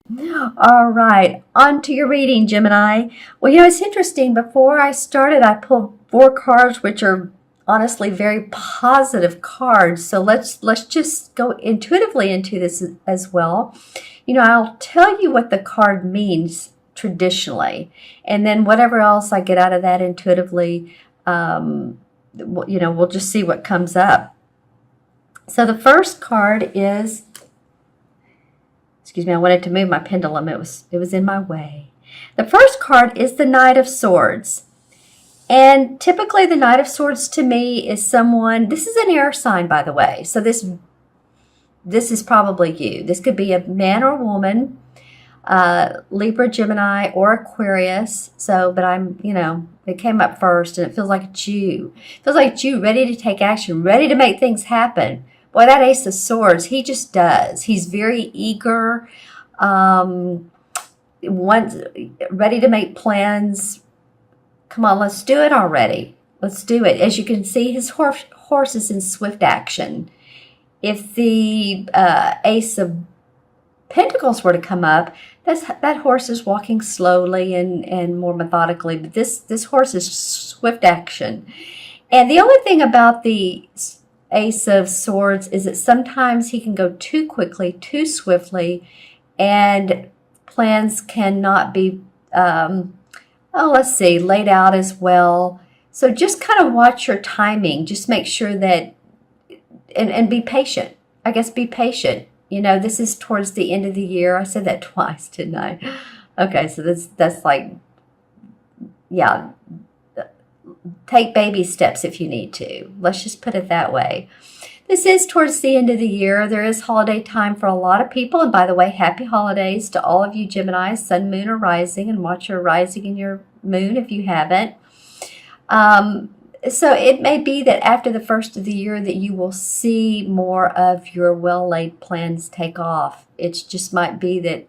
All right, on to your reading, Gemini. Well, it's interesting. Before I started, I pulled four cards, which are honestly very positive cards. So let's just go intuitively into this as well. I'll tell you what the card means traditionally, and then whatever else I get out of that intuitively, we'll just see what comes up. So the first card is, excuse me, I wanted to move my pendulum. It was in my way. The first card is the Knight of Swords. And typically the Knight of Swords to me is someone, this is an air sign, by the way. So this is probably you. This could be a man or a woman, Libra, Gemini, or Aquarius. But it came up first, and it feels like it's you. It feels like it's you, ready to take action, ready to make things happen. Boy, that Ace of Swords, he just does. He's very eager, ready to make plans. Come on, let's do it already. Let's do it. As you can see, his horse is in swift action. If the Ace of Pentacles were to come up, that horse is walking slowly and more methodically. But this horse is swift action. And the only thing about the Ace of Swords is that sometimes he can go too quickly, too swiftly, and plans cannot be, laid out as well. So just kind of watch your timing. Just make sure that, and be patient. I guess be patient. This is towards the end of the year. I said that twice, didn't I? Okay, so that's like, yeah, take baby steps if you need to. Let's just put it that way. This is towards the end of the year. There is holiday time for a lot of people. And by the way, happy holidays to all of you Gemini, sun, moon, or rising. And watch your rising and your moon if you haven't. So it may be that after the first of the year that you will see more of your well-laid plans take off. It just might be that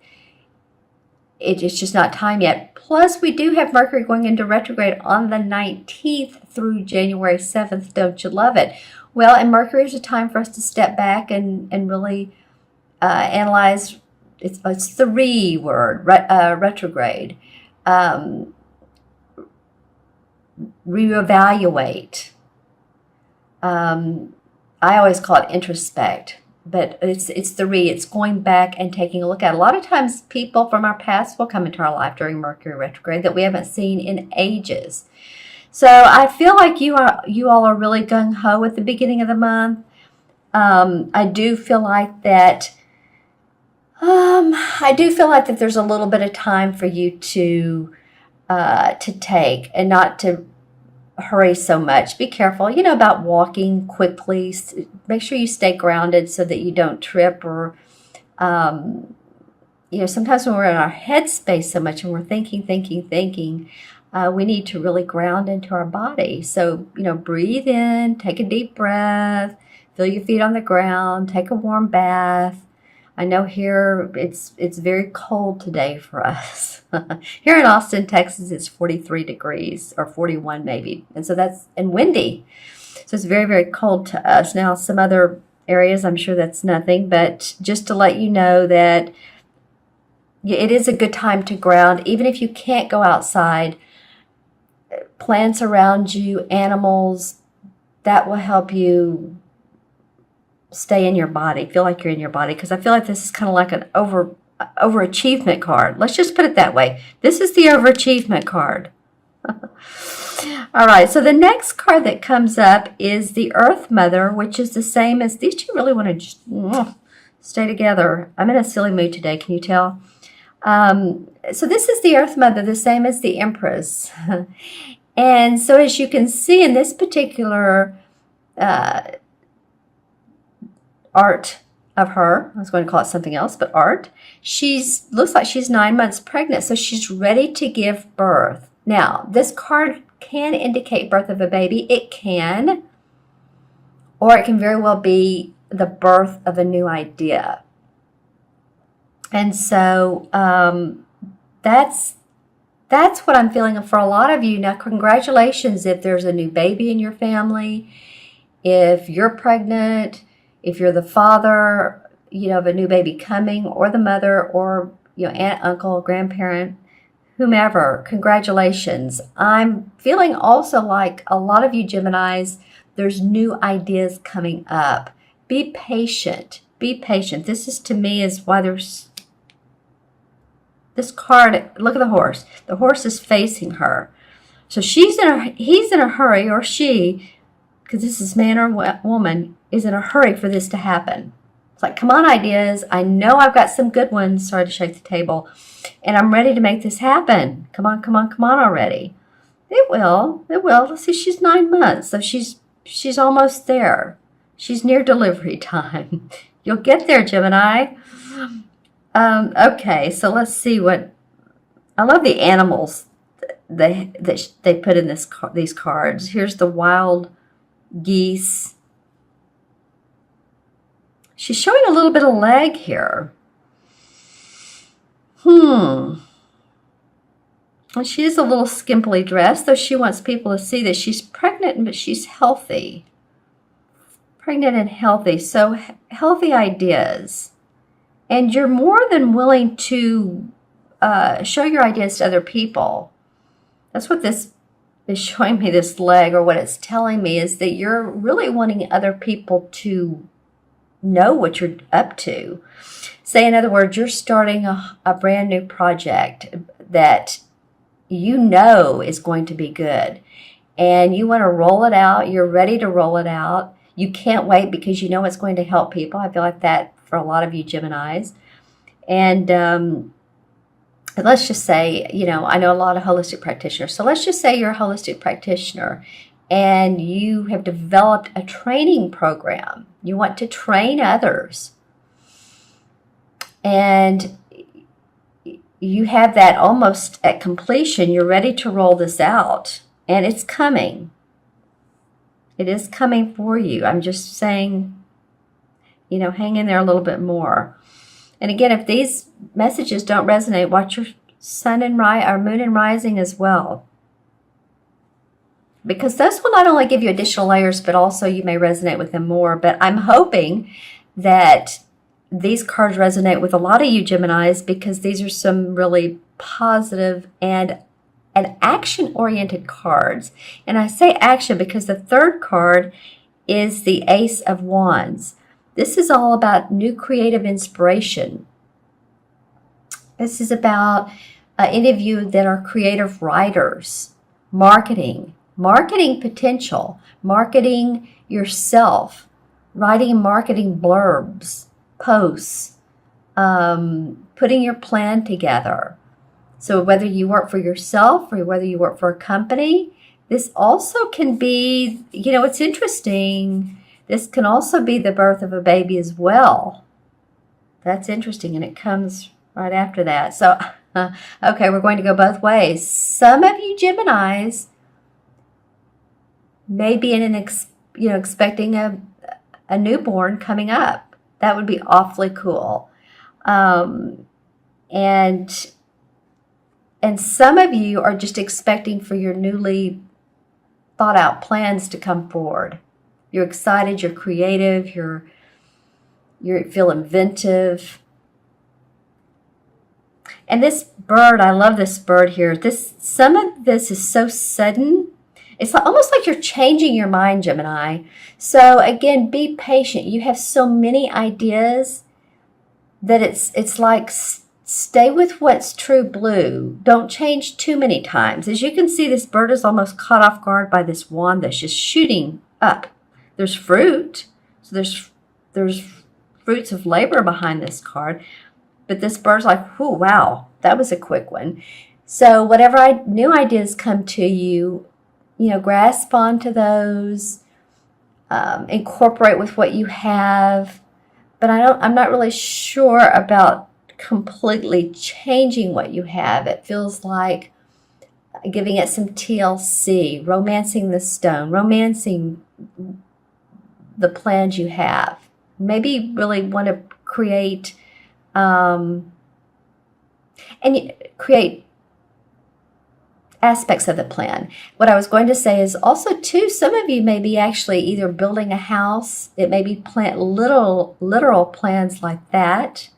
it's just not time yet. Plus, we do have Mercury going into retrograde on the 19th through January 7th. Don't you love it? Well, and Mercury is a time for us to step back and really analyze. It's the word, retrograde. Reevaluate. I always call it introspect, but it's it's going back and taking a look at. A lot of times people from our past will come into our life during Mercury retrograde that we haven't seen in ages. So I feel like you all are really gung-ho at the beginning of the month. I do feel like that there's a little bit of time for you to take and not to hurry so much. Be careful, about walking quickly. Make sure you stay grounded so that you don't trip or, sometimes when we're in our head space so much and we're thinking, we need to really ground into our body. So, breathe in, take a deep breath, feel your feet on the ground, take a warm bath. I know here it's very cold today for us. Here in Austin, Texas, it's 43 degrees or 41 maybe. And so and windy. So it's very, very cold to us. Now, some other areas, I'm sure that's nothing, but just to let you know that it is a good time to ground. Even if you can't go outside, plants around you, animals, that will help you stay in your body, feel like you're in your body, because I feel like this is kind of like an overachievement card. Let's just put it that way. This is the overachievement card. All right, so the next card that comes up is the Earth Mother, which is the same as, these two really want to just stay together. I'm in a silly mood today, can you tell? So this is the Earth Mother, the same as the Empress. And so as you can see in this particular art of her, I was going to call it something else, but art, looks like she's 9 months pregnant, so she's ready to give birth. Now, this card can indicate birth of a baby. It can, or it can very well be the birth of a new idea. And so that's what I'm feeling for a lot of you. Now, congratulations if there's a new baby in your family, if you're pregnant, if you're the father, of a new baby coming, or the mother, or aunt, uncle, grandparent, whomever, congratulations. I'm feeling also like a lot of you Geminis, there's new ideas coming up. Be patient. Be patient. This is, to me, is why there's this card. Look at the horse. The horse is facing her. So he's in a hurry, or she, because this is man or woman, is in a hurry for this to happen. It's like, come on, ideas. I know I've got some good ones. Sorry to shake the table. And I'm ready to make this happen. Come on, come on, come on already. It will. It will. Let's see, she's 9 months. So she's almost there. She's near delivery time. You'll get there, Gemini. Okay, so let's see what... I love the animals they put in these cards. Here's the wild geese. She's showing a little bit of leg here. And she is a little skimpily dressed, though she wants people to see that she's pregnant, but she's healthy. Pregnant and healthy. So healthy ideas. And you're more than willing to show your ideas to other people. That's what this is showing me, this leg, or what it's telling me, is that you're really wanting other people to know what you're up to. Say, in other words, you're starting a brand new project that you know is going to be good. And you want to roll it out. You're ready to roll it out. You can't wait because you know it's going to help people. I feel like that for a lot of you Geminis. And let's just say, I know a lot of holistic practitioners. So let's just say you're a holistic practitioner and you have developed a training program. You want to train others. And you have that almost at completion. You're ready to roll this out. And it's coming. It is coming for you. I'm just saying, hang in there a little bit more. And again, if these messages don't resonate, watch your sun and moon and rising as well. Because those will not only give you additional layers, but also you may resonate with them more. But I'm hoping that these cards resonate with a lot of you Geminis, because these are some really positive and action-oriented cards. And I say action because the third card is the Ace of Wands. This is all about new creative inspiration. This is about any of you that are creative writers, marketing potential, marketing yourself, writing marketing blurbs, posts, putting your plan together. So whether you work for yourself or whether you work for a company, this also can be, it's interesting. This can also be the birth of a baby as well. That's interesting, and it comes right after that. So, okay, we're going to go both ways. Some of you Geminis may be expecting a newborn coming up. That would be awfully cool. And some of you are just expecting for your newly thought out plans to come forward. You're excited, you're creative, you feel inventive. And this bird, I love this bird here. Some of this is so sudden. It's almost like you're changing your mind, Gemini. So again, be patient. You have so many ideas that it's like, stay with what's true blue. Don't change too many times. As you can see, this bird is almost caught off guard by this wand that's just shooting up. There's fruit. So there's fruits of labor behind this card. But this bird's like, oh, wow, that was a quick one. So whatever new ideas come to you, grasp onto those, incorporate with what you have. But I'm not really sure about completely changing what you have. It feels like giving it some TLC, romancing the stone, romancing the plans you have. Maybe really want to create create aspects of the plan. What I was going to say is also too, some of you may be actually either building a house. It may be literal plans like that.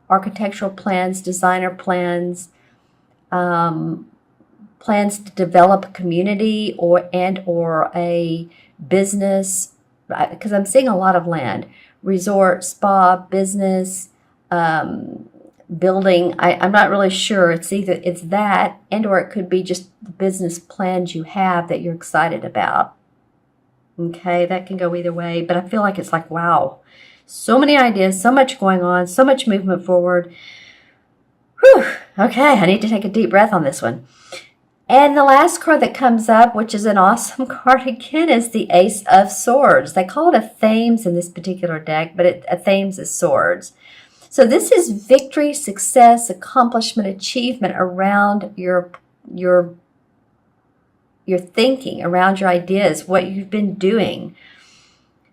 architectural plans, designer plans, plans to develop a community or a business, because I'm seeing a lot of land, resort, spa, business, building. I'm not really sure. It's that, and or it could be just the business plans you have that you're excited about. Okay, that can go either way, but I feel like it's like, wow, so many ideas, so much going on, so much movement forward. Whew. Okay, I need to take a deep breath on this one. And the last card that comes up, which is an awesome card again, is the Ace of Swords. They call it a Thames in this particular deck, but a Thames is swords. So this is victory, success, accomplishment, achievement around your thinking, around your ideas, what you've been doing.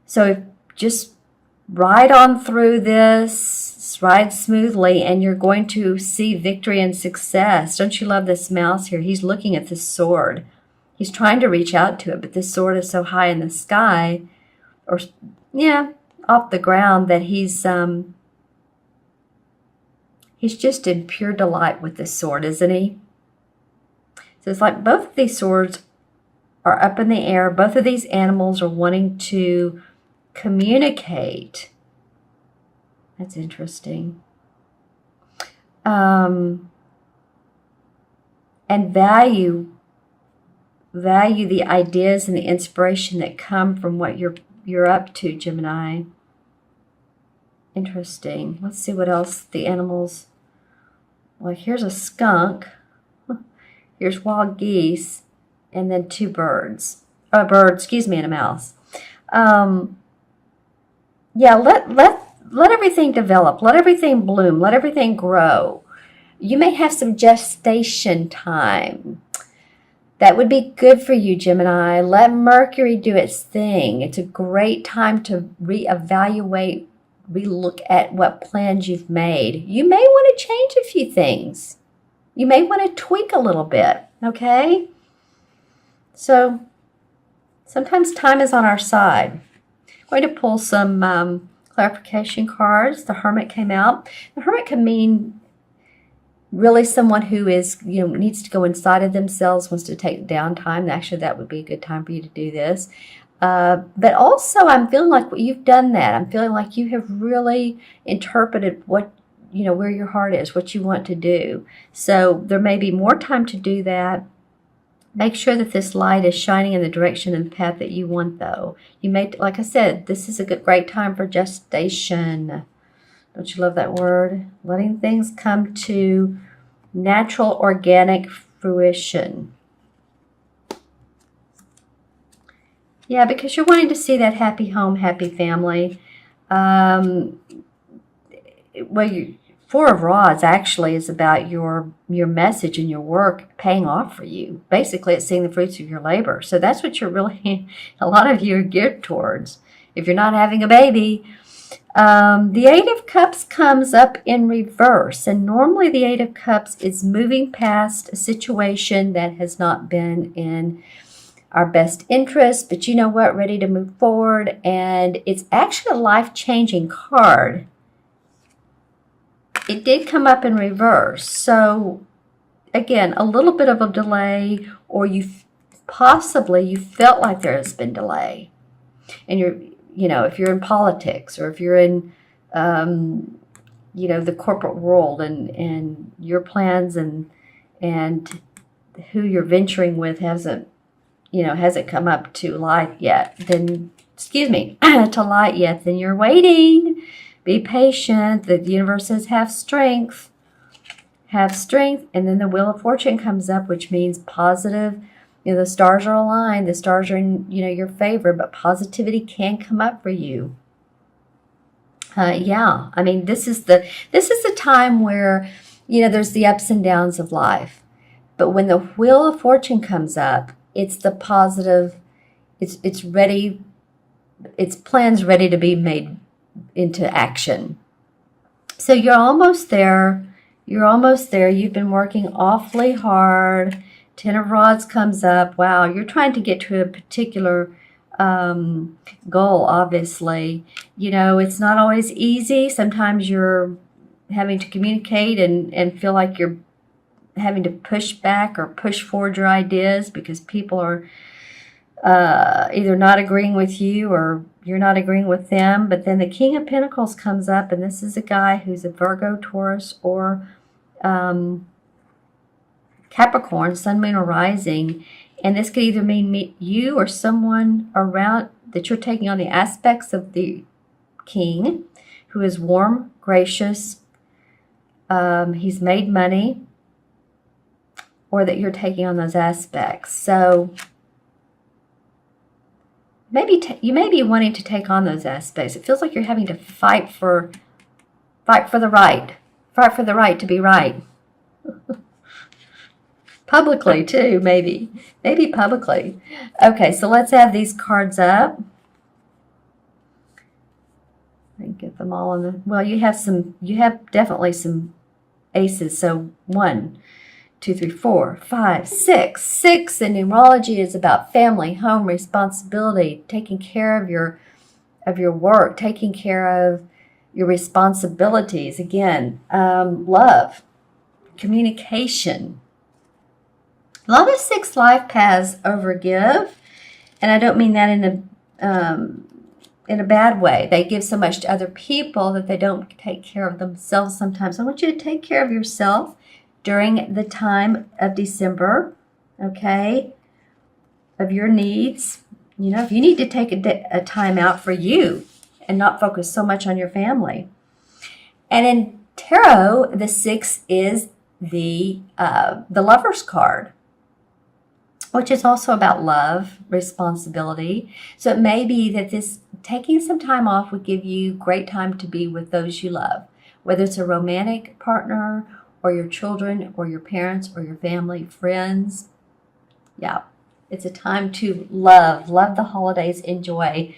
So just ride on through this, ride smoothly, and you're going to see victory and success. Don't you love this mouse here? He's looking at this sword. He's trying to reach out to it, but this sword is so high in the sky, or yeah, off the ground, that he's just in pure delight with this sword, isn't he? So it's like both of these swords are up in the air. Both of these animals are wanting to communicate. That's interesting. And value the ideas and the inspiration that come from what you're up to, Gemini. Interesting. Let's see what else the animals. Well, here's a skunk. Here's wild geese, and then two birds. A bird, excuse me, and a mouse. Yeah, let everything develop. Let everything bloom. Let everything grow. You may have some gestation time. That would be good for you, Gemini. Let Mercury do its thing. It's a great time to reevaluate, relook at what plans you've made. You may want to change a few things. You may want to tweak a little bit, okay? So sometimes time is on our side. I'm going to pull some clarification cards. The Hermit came out. The Hermit can mean really someone who is, needs to go inside of themselves, wants to take downtime. Actually, that would be a good time for you to do this. But also, I'm feeling like you've done that. I'm feeling like you have really interpreted what, where your heart is, what you want to do. So there may be more time to do that. Make sure that this light is shining in the direction and path that you want, though. You may, like I said, this is a great time for gestation. Don't you love that word? Letting things come to natural, organic fruition. Yeah, because you're wanting to see that happy home, happy family. Four of Rods actually is about your message and your work paying off for you. Basically, it's seeing the fruits of your labor. So that's what you're really, a lot of you are geared towards. If you're not having a baby, the Eight of Cups comes up in reverse. And normally the Eight of Cups is moving past a situation that has not been in our best interest. But you know what? Ready to move forward. And it's actually a life-changing card. It did come up in reverse. So, again, a little bit of a delay, or you felt like there has been delay. And if you're in politics, or if you're in, the corporate world, and your plans and who you're venturing with hasn't come up to light yet, then, to light yet, then you're waiting. Be patient. The universe says have strength. Have strength. And then the Wheel of Fortune comes up, which means positive. The stars are aligned. The stars are in, your favor, but positivity can come up for you. Yeah. I mean, this is the time where, there's the ups and downs of life. But when the Wheel of Fortune comes up, it's the positive. It's ready. It's plans ready to be made into action. So you're almost there. You've been working awfully hard. Ten of Rods comes up. Wow, you're trying to get to a particular goal, obviously. It's not always easy. Sometimes you're having to communicate and feel like you're having to push back or push forward your ideas because people are either not agreeing with you or you're not agreeing with them. But then the King of Pentacles comes up, and this is a guy who's a Virgo, Taurus, or Capricorn, Sun, Moon, or Rising. And this could either mean you or someone around that you're taking on the aspects of the King, who is warm, gracious, he's made money, or that you're taking on those aspects. So maybe you may be wanting to take on those aspects. It feels like you're having to fight for the right to be right. Publicly too, maybe publicly. Okay, so let's have these cards up. I can get them all on the, well, you have definitely some aces. So 1, 2, 3, 4, 5, 6. 6 in numerology is about family, home, responsibility, taking care of your work, taking care of your responsibilities. Again, love, communication. A lot of 6 life paths overgive, and I don't mean that in a bad way. They give so much to other people that they don't take care of themselves sometimes. I want you to take care of yourself during the time of December, okay, of your needs. You know, if you need to take a time out for you and not focus so much on your family. And in tarot, the 6 is the Lover's card, which is also about love, responsibility. So it may be that this taking some time off would give you great time to be with those you love, whether it's a romantic partner or your children or your parents or your family, friends. Yeah, it's a time to love the holidays, enjoy.